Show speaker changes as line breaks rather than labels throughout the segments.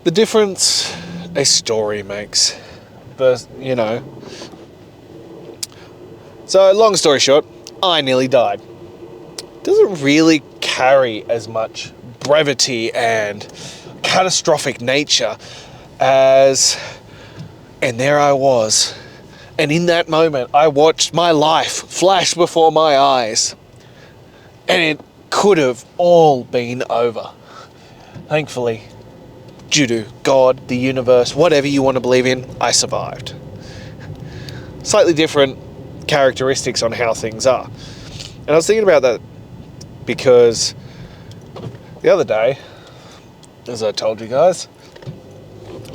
The difference a story makes. But, So, long story short, I nearly died. Doesn't really carry as much brevity and catastrophic nature as... And there I was. And in that moment, I watched my life flash before my eyes. And it could have all been over. Thankfully, due to God, the universe, whatever you want to believe in, I survived. Slightly different characteristics on how things are. And I was thinking about that because the other day, as I told you guys,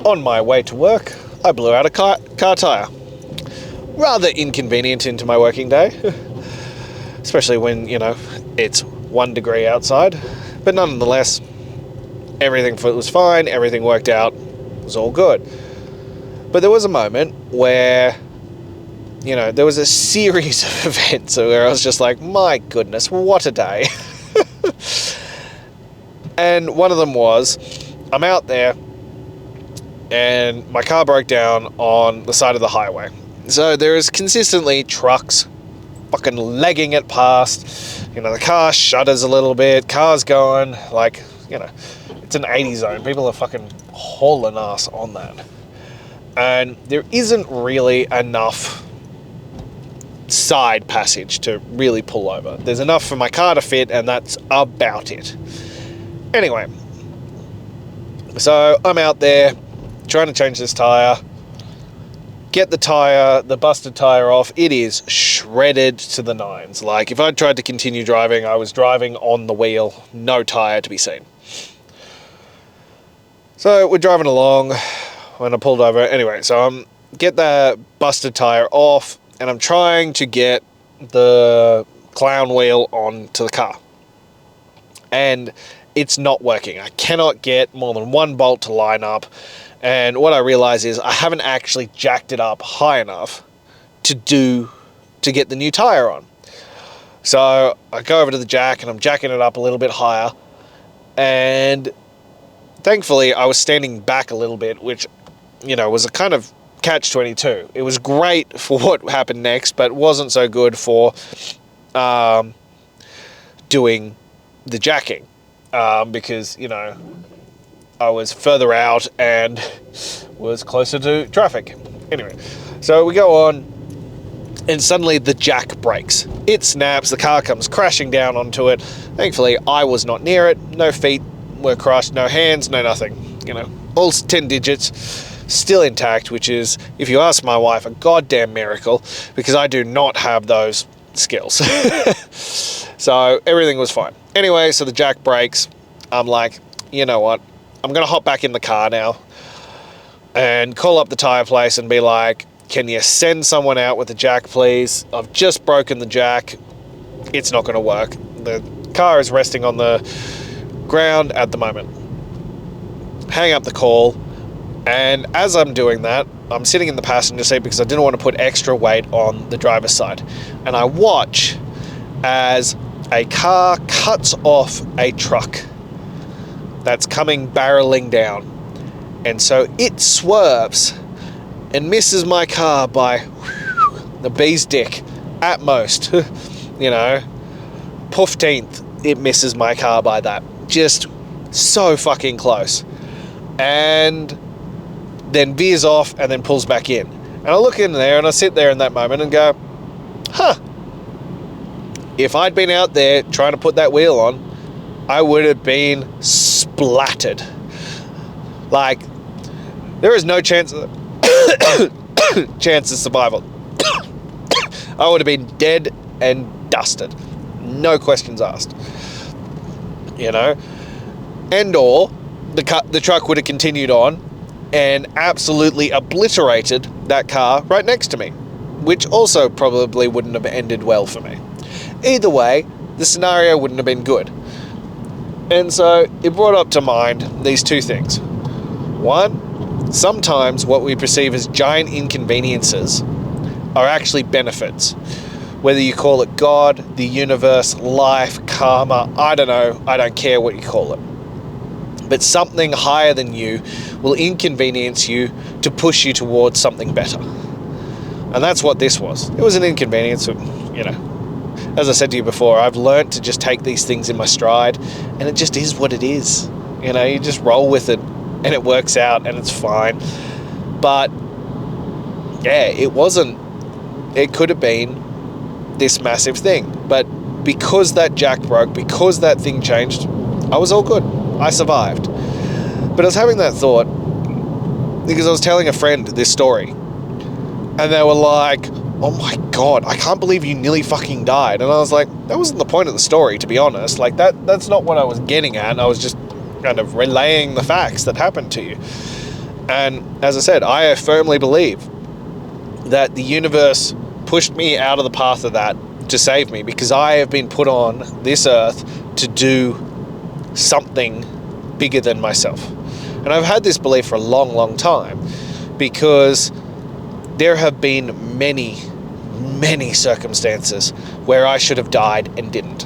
on my way to work, I blew out a car tyre. Rather inconvenient into my working day, especially when, it's 1 degree outside. But nonetheless, everything was fine, everything worked out, it was all good. But there was a moment where, there was a series of events where I was just like, my goodness, what a day. And one of them was, I'm out there and my car broke down on the side of the highway. So there is consistently trucks fucking legging it past. The car shudders a little bit, car's going, it's an 80 zone. People are fucking hauling ass on that. And there isn't really enough side passage to really pull over. There's enough for my car to fit, and that's about it. Anyway, so I'm out there trying to change this tyre, get the busted tyre off. It is shredded to the nines. Like, if I tried to continue driving, I was driving on the wheel, no tyre to be seen. So we're driving along when I pulled over. Anyway, so I'm get the busted tyre off, and I'm trying to get the clown wheel onto the car. And it's not working. I cannot get more than one bolt to line up. And what I realize is I haven't actually jacked it up high enough to get the new tyre on. So I go over to the jack and I'm jacking it up a little bit higher. And thankfully I was standing back a little bit, which, was a kind of catch-22. It was great for what happened next, but wasn't so good for doing the jacking. Because, I was further out and was closer to traffic. Anyway, so we go on, and suddenly the jack breaks. It snaps, the car comes crashing down onto it. Thankfully, I was not near it. No feet were crushed, no hands, no nothing. All 10 digits still intact, which is, if you ask my wife, a goddamn miracle, because I do not have those skills. So everything was fine. Anyway, so the jack breaks. I'm like, you know what? I'm going to hop back in the car now and call up the tyre place and be like, can you send someone out with the jack, please? I've just broken the jack. It's not going to work. The car is resting on the ground at the moment. Hang up the call. And as I'm doing that, I'm sitting in the passenger seat because I didn't want to put extra weight on the driver's side. And I watch as a car cuts off a truck that's coming barreling down. And so it swerves and misses my car by the bee's dick at most. 15th, it misses my car by that. Just so fucking close. And then veers off and then pulls back in. And I look in there and I sit there in that moment and go, if I'd been out there trying to put that wheel on, I would have been splattered. Like, there is no chance of survival. I would have been dead and dusted. No questions asked. And or the truck would have continued on and absolutely obliterated that car right next to me, which also probably wouldn't have ended well for me. Either way, the scenario wouldn't have been good. And so it brought up to mind these two things. One, sometimes what we perceive as giant inconveniences are actually benefits. Whether you call it God, the universe, life, karma, I don't know, I don't care what you call it. but something higher than you will inconvenience you to push you towards something better. And that's what this was. It was an inconvenience, you know. As I said to you before, I've learnt to just take these things in my stride, and it just is what it is. You know, you just roll with it, and it works out, and it's fine. But, yeah, it could have been this massive thing. But because that jack broke, because that thing changed, I was all good. I survived. But I was having that thought because I was telling a friend this story, and they were like, oh my God, I can't believe you nearly fucking died. And I was like, that wasn't the point of the story, to be honest. Like, that's not what I was getting at. I was just kind of relaying the facts that happened to you. And as I said, I firmly believe that the universe pushed me out of the path of that to save me, because I have been put on this earth to do something bigger than myself. And I've had this belief for a long, long time, because there have been many, many circumstances where I should have died and didn't.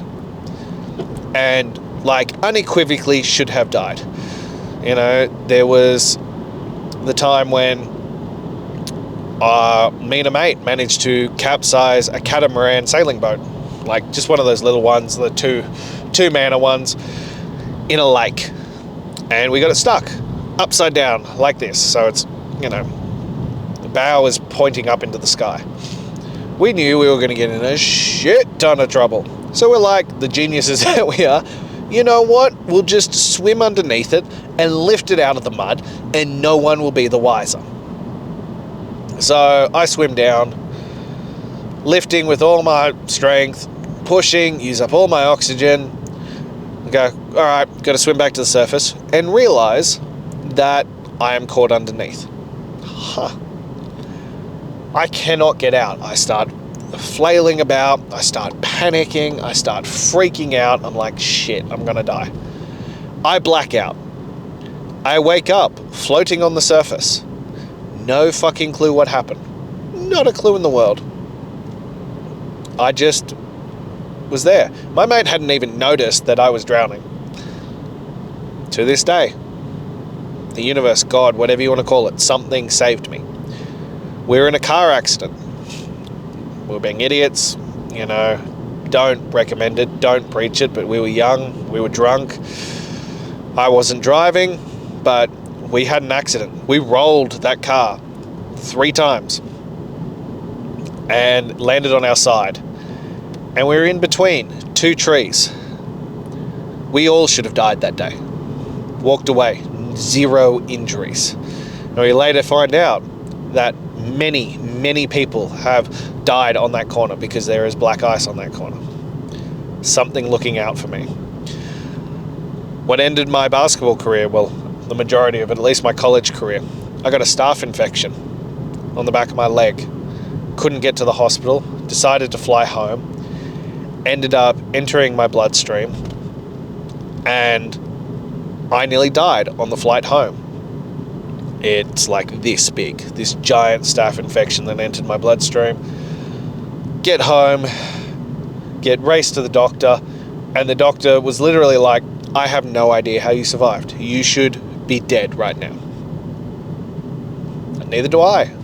And, like, unequivocally should have died. You know, there was the time when me and a mate managed to capsize a catamaran sailing boat. Like, just one of those little ones, the two-manner ones, in a lake. And we got it stuck upside down like this. So it's, you know, the bow is pointing up into the sky. We knew we were going to get in a shit ton of trouble. So we're like, the geniuses that we are, you know what? We'll just swim underneath it and lift it out of the mud, and no one will be the wiser. So I swim down, lifting with all my strength, pushing, use up all my oxygen, go, all right, got to swim back to the surface, and realize that I am caught underneath. I cannot get out. I start flailing about, I start panicking, I start freaking out. I'm like, shit, I'm gonna die. I black out. I wake up floating on the surface. No fucking clue what happened. Not a clue in the world. I just was there. My mate hadn't even noticed that I was drowning. To this day, the universe, God, whatever you want to call it, something saved me. We were in a car accident. We were being idiots, you know, don't recommend it, don't preach it, but we were young, we were drunk. I wasn't driving, but we had an accident. We rolled that car 3 times and landed on our side. And we were in between 2 trees. We all should have died that day. Walked away, 0 injuries. And we later find out that many, many people have died on that corner because there is black ice on that corner. Something looking out for me. What ended my basketball career, well, the majority of it, at least my college career, I got a staph infection on the back of my leg. Couldn't get to the hospital, decided to fly home, ended up entering my bloodstream, and I nearly died on the flight home. It's like this big, this giant staph infection that entered my bloodstream. Get home, get raced to the doctor, and the doctor was literally like, I have no idea how you survived. You should be dead right now. And neither do I.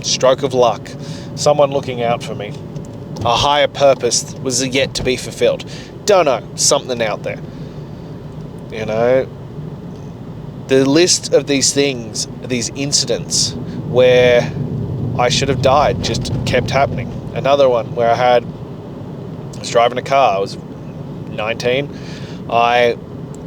Stroke of luck. Someone looking out for me. A higher purpose was yet to be fulfilled. Don't know, something out there. You know, the list of these things, these incidents where I should have died just kept happening. Another one where I was driving a car, I was 19, I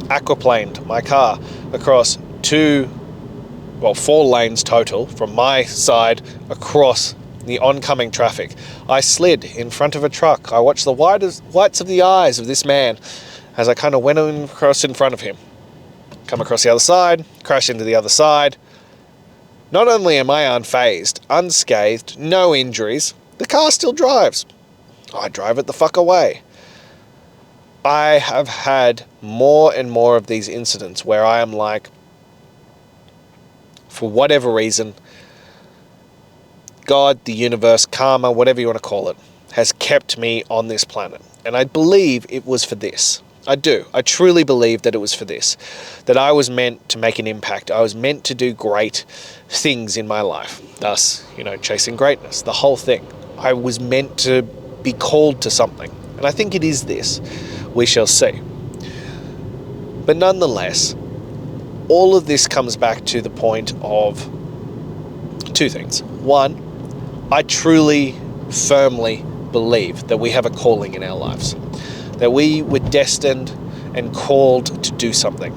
aquaplaned my car across 4 lanes total from my side across the oncoming traffic. I slid in front of a truck. I watched the whites of the eyes of this man as I kind of went across in front of him. Come across the other side, crash into the other side. Not only am I unfazed, unscathed, no injuries, the car still drives. I drive it the fuck away. I have had more and more of these incidents where I am like, for whatever reason, God, the universe, karma, whatever you want to call it, has kept me on this planet. And I believe it was for this. I do. I truly believe that it was for this. That I was meant to make an impact. I was meant to do great things in my life. Thus, chasing greatness, the whole thing. I was meant to be called to something. And I think it is this. We shall see. But nonetheless, all of this comes back to the point of two things. One, I truly, firmly believe that we have a calling in our lives. That we were destined and called to do something.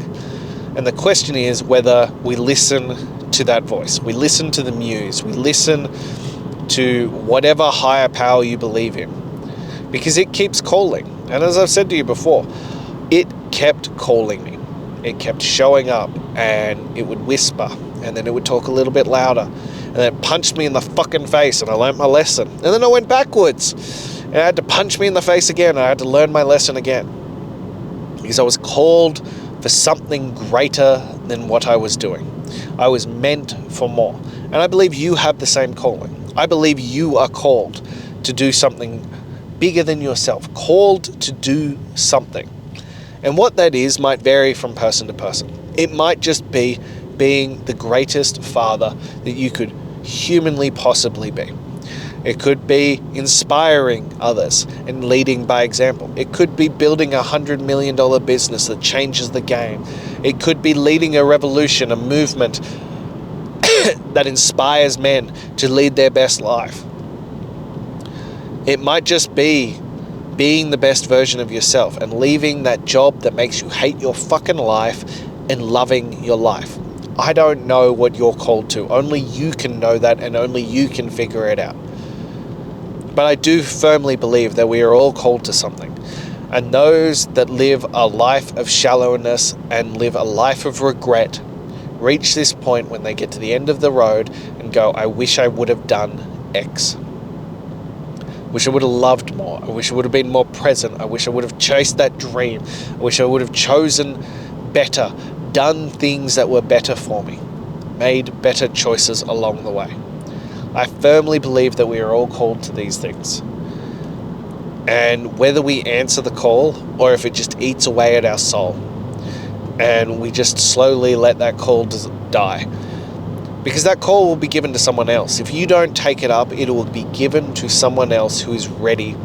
And the question is whether we listen to that voice. We listen to the muse. We listen to whatever higher power you believe in. Because it keeps calling. And as I've said to you before, it kept calling me. It kept showing up, and it would whisper, and then it would talk a little bit louder, and then it punched me in the fucking face, and I learnt my lesson. And then I went backwards, and it had to punch me in the face again, and I had to learn my lesson again. Because I was called for something greater than what I was doing. I was meant for more. And I believe you have the same calling. I believe you are called to do something bigger than yourself, called to do something. And what that is might vary from person to person. It might just be being the greatest father that you could humanly possibly be. It could be inspiring others and leading by example. It could be building a $100 million business that changes the game. It could be leading a revolution, a movement that inspires men to lead their best life. It might just be being the best version of yourself and leaving that job that makes you hate your fucking life and loving your life. I don't know what you're called to. Only you can know that, and only you can figure it out. But I do firmly believe that we are all called to something. And those that live a life of shallowness and live a life of regret reach this point when they get to the end of the road and go, I wish I would have done X. Wish I would have loved more. I wish I would have been more present. I wish I would have chased that dream. I wish I would have chosen better, done things that were better for me, made better choices along the way. I firmly believe that we are all called to these things. And whether we answer the call or if it just eats away at our soul and we just slowly let that call die. Because that call will be given to someone else. If you don't take it up, it will be given to someone else who is ready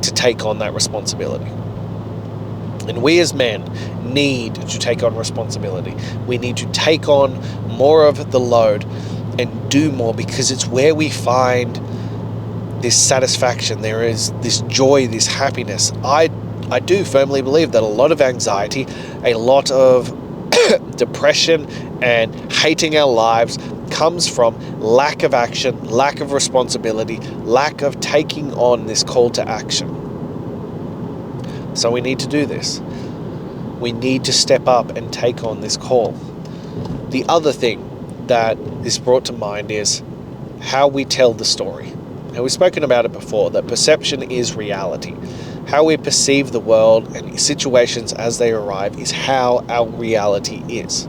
to take on that responsibility. And we as men need to take on responsibility. We need to take on more of the load and do more, because it's where we find this satisfaction. There is this joy, this happiness. I do firmly believe that a lot of anxiety, a lot of depression and hating our lives comes from lack of action, lack of responsibility, lack of taking on this call to action. So we need to do this. We need to step up and take on this call. The other thing that is brought to mind is how we tell the story. And we've spoken about it before, that perception is reality. How we perceive the world and situations as they arrive is how our reality is.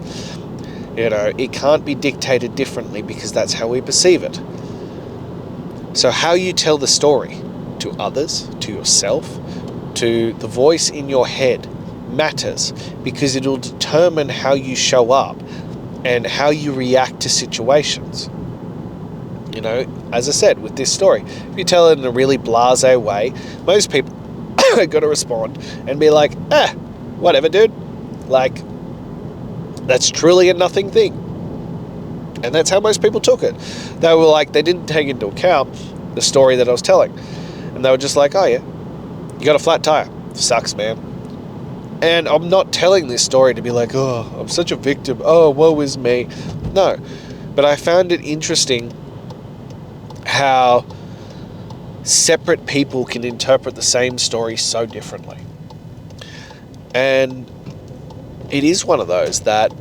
It can't be dictated differently because that's how we perceive it. So how you tell the story to others, to yourself, to the voice in your head matters, because it'll determine how you show up and how you react to situations. As I said, with this story, if you tell it in a really blasé way, most people are going to respond and be like, whatever, dude. Like, that's truly a nothing thing. And that's how most people took it. They were like, they didn't take into account the story that I was telling. And they were just like, oh yeah, you got a flat tire. Sucks, man. And I'm not telling this story to be like, oh, I'm such a victim. Oh, woe is me. No. But I found it interesting how separate people can interpret the same story so differently. And it is one of those that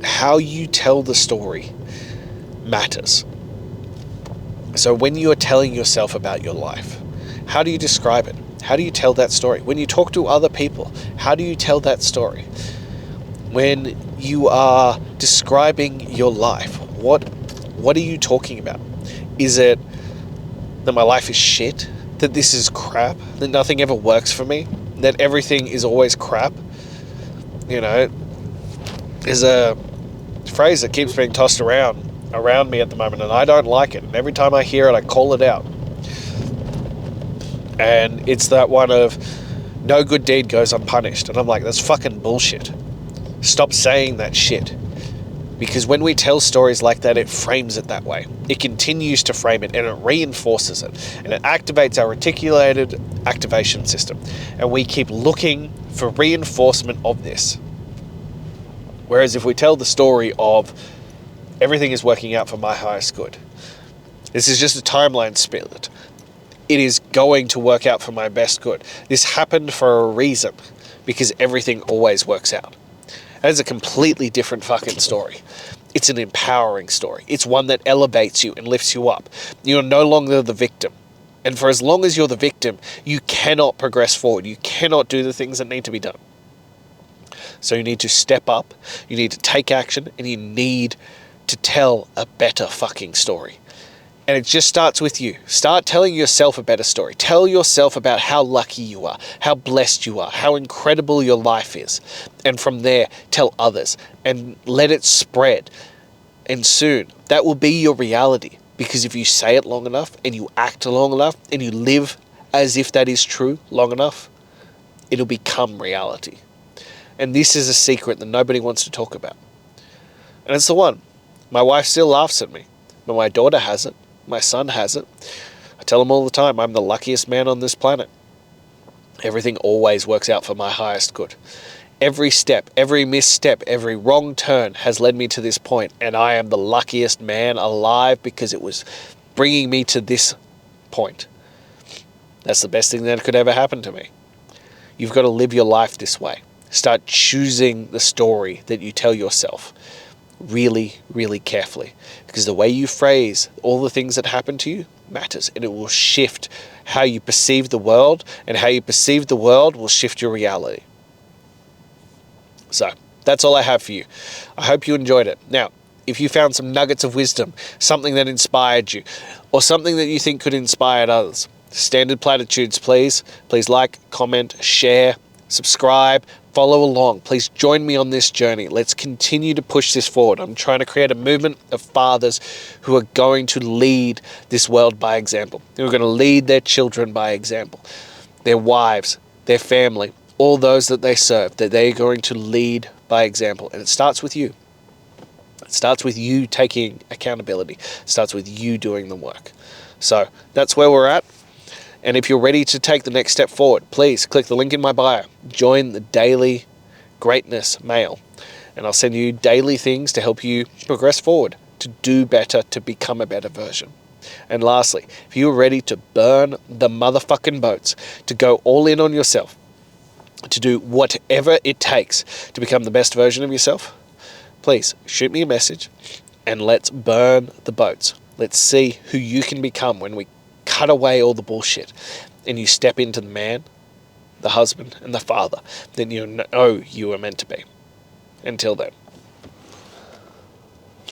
how you tell the story matters. So when you are telling yourself about your life, how do you describe it? How do you tell that story? When you talk to other people, how do you tell that story? When you are describing your life, what are you talking about? Is it that my life is shit? That this is crap? That nothing ever works for me? that everything is always crap, you know, is a phrase that keeps being tossed around me at the moment, and I don't like it. And every time I hear it, I call it out. And it's that one of no good deed goes unpunished. And I'm like, that's fucking bullshit. Stop saying that shit. Because when we tell stories like that, it frames it that way. It continues to frame it, and it reinforces it. And it activates our reticulated activation system. And we keep looking for reinforcement of this. Whereas if we tell the story of everything is working out for my highest good, this is just a timeline split. It is going to work out for my best good. This happened for a reason, because everything always works out. That is a completely different fucking story. It's an empowering story. It's one that elevates you and lifts you up. You're no longer the victim. And for as long as you're the victim, you cannot progress forward. You cannot do the things that need to be done. So you need to step up, you need to take action, and you need to tell a better fucking story. And it just starts with you. Start telling yourself a better story. Tell yourself about how lucky you are, how blessed you are, how incredible your life is. And from there, tell others and let it spread. And soon, that will be your reality. Because if you say it long enough and you act long enough and you live as if that is true long enough, it'll become reality. And this is a secret that nobody wants to talk about. And it's the one. My wife still laughs at me, but my daughter has it. My son has it. I tell him all the time, I'm the luckiest man on this planet. Everything always works out for my highest good. Every step, every misstep, every wrong turn has led me to this point, and I am the luckiest man alive because it was bringing me to this point. That's the best thing that could ever happen to me. You've got to live your life this way. Start choosing the story that you tell yourself really, really carefully, because the way you phrase all the things that happen to you matters, and it will shift how you perceive the world, and how you perceive the world will shift your reality. So that's all I have for you. I hope you enjoyed it. Now, if you found some nuggets of wisdom, something that inspired you, or something that you think could inspire others, standard platitudes, please like, comment, share, subscribe, follow along. Please join me on this journey. Let's continue to push this forward. I'm trying to create a movement of fathers who are going to lead this world by example. Who are going to lead their children by example. Their wives, their family, all those that they serve, that they're going to lead by example. And it starts with you. It starts with you taking accountability. It starts with you doing the work. So that's where we're at. And if you're ready to take the next step forward, please click the link in my bio. Join the Daily Greatness Mail. And I'll send you daily things to help you progress forward, to do better, to become a better version. And lastly, if you're ready to burn the motherfucking boats, to go all in on yourself, to do whatever it takes to become the best version of yourself, please shoot me a message and let's burn the boats. Let's see who you can become when we cut away all the bullshit and you step into the man, the husband, and the father that you know you are meant to be. Until then.